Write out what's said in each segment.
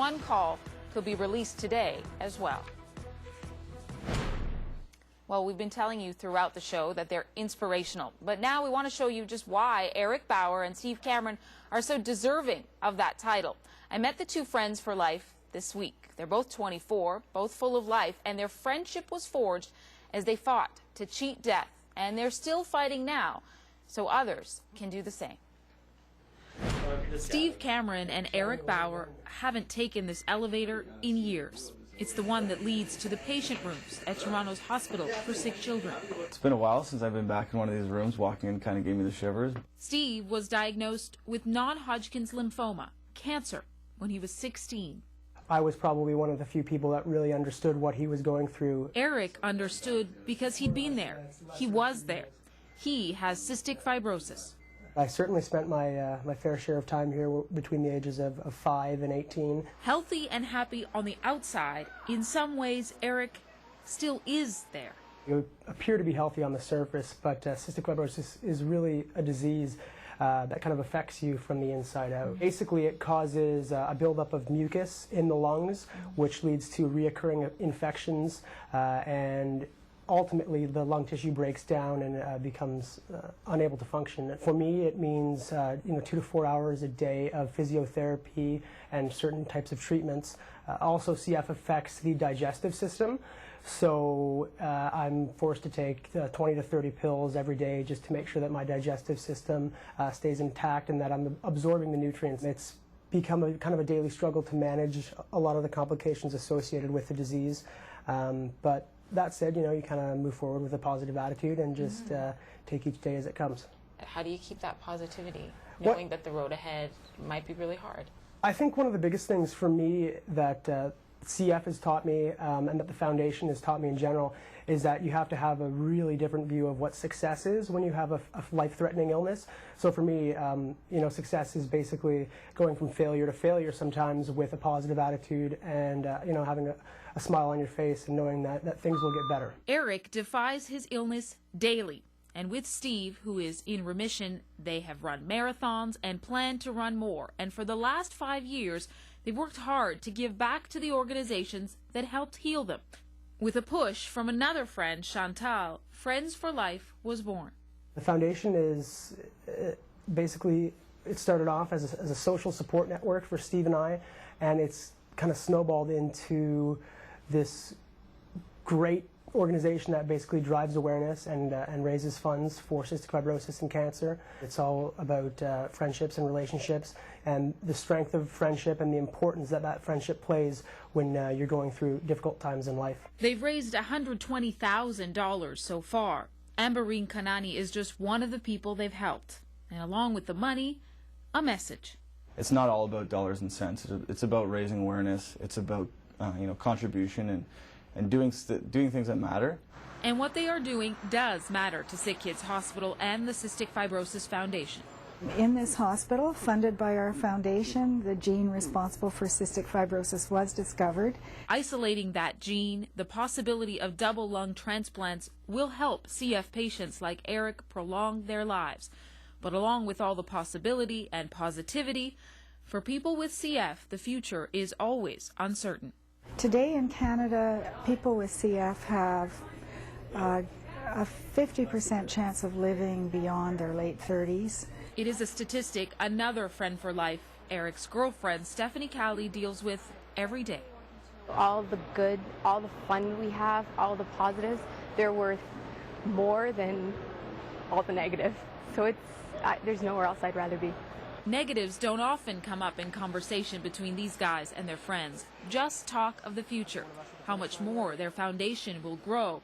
911 call could be released today as well. Well, we've been telling you throughout the show that they're inspirational, but now we want to show you just why Erick Bauer and Steve Cameron are so deserving of that title. I met the two friends for life this week. They're both 24, both full of life, and their friendship was forged as they fought to cheat death, and they're still fighting now, so others can do the same. Steve Cameron and Erick Bauer haven't taken this elevator in years. It's the one that leads to the patient rooms at Toronto's Hospital for Sick Children. It's been a while since I've been back in one of these rooms. Walking in kind of gave me the shivers. Steve was diagnosed with non-Hodgkin's lymphoma, cancer, when he was 16. I was probably one of the few people that really understood what he was going through. Erick understood because he'd been there. He was there. He has cystic fibrosis. I certainly spent my fair share of time here between the ages of 5 and 18. Healthy and happy on the outside, in some ways Erick still is there. You appear to be healthy on the surface, but cystic fibrosis is really a disease that kind of affects you from the inside out. Basically, it causes a buildup of mucus in the lungs, which leads to reoccurring infections, and ultimately the lung tissue breaks down and becomes unable to function. For me, it means 2 to 4 hours a day of physiotherapy and certain types of treatments. Also, CF affects the digestive system, so I'm forced to take 20 to 30 pills every day just to make sure that my digestive system stays intact and that I'm absorbing the nutrients. It's become a kind of a daily struggle to manage a lot of the complications associated with the disease, but that said, you kind of move forward with a positive attitude and just take each day as it comes. How do you keep that positivity, knowing that the road ahead might be really hard? I think one of the biggest things for me that CF has taught me, and that the foundation has taught me in general, is that you have to have a really different view of what success is when you have a life-threatening illness. So for me, success is basically going from failure to failure sometimes with a positive attitude and having a smile on your face and knowing that things will get better. Erick defies his illness daily. And with Steve, who is in remission, they have run marathons and plan to run more. And for the last 5 years, they've worked hard to give back to the organizations that helped heal them. With a push from another friend, Chantal, Friends for Life was born. The foundation is basically, it started off as a social support network for Steve and I, and it's kind of snowballed into this great organization that basically drives awareness and raises funds for cystic fibrosis and cancer. It's all about friendships and relationships and the strength of friendship and the importance that friendship plays when you're going through difficult times in life. They've raised $120,000 so far. Amberine Kanani is just one of the people they've helped. And along with the money, a message. It's not all about dollars and cents. It's about raising awareness. It's about contribution and doing things that matter. And what they are doing does matter to Sick Kids Hospital and the Cystic Fibrosis Foundation. In this hospital, funded by our foundation, the gene responsible for cystic fibrosis was discovered. Isolating that gene, the possibility of double lung transplants will help CF patients like Erick prolong their lives. But along with all the possibility and positivity, for people with CF, the future is always uncertain. Today in Canada, people with CF have a 50% chance of living beyond their late 30s. It is a statistic another Friend for Life, Erick's girlfriend, Stephanie Cowley, deals with every day. All the good, all the fun we have, all the positives, they're worth more than all the negative. So there's nowhere else I'd rather be. Negatives don't often come up in conversation between these guys and their friends. Just talk of the future, how much more their foundation will grow,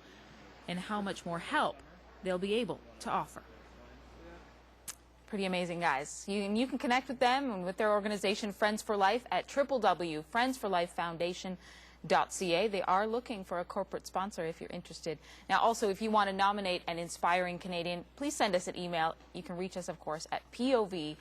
and how much more help they'll be able to offer. Pretty amazing guys. You can connect with them and with their organization Friends for Life at www.friendsforlifefoundation.ca. They are looking for a corporate sponsor if you're interested. Now also, if you want to nominate an inspiring Canadian, please send us an email. You can reach us, of course, at pov@cbc.ca.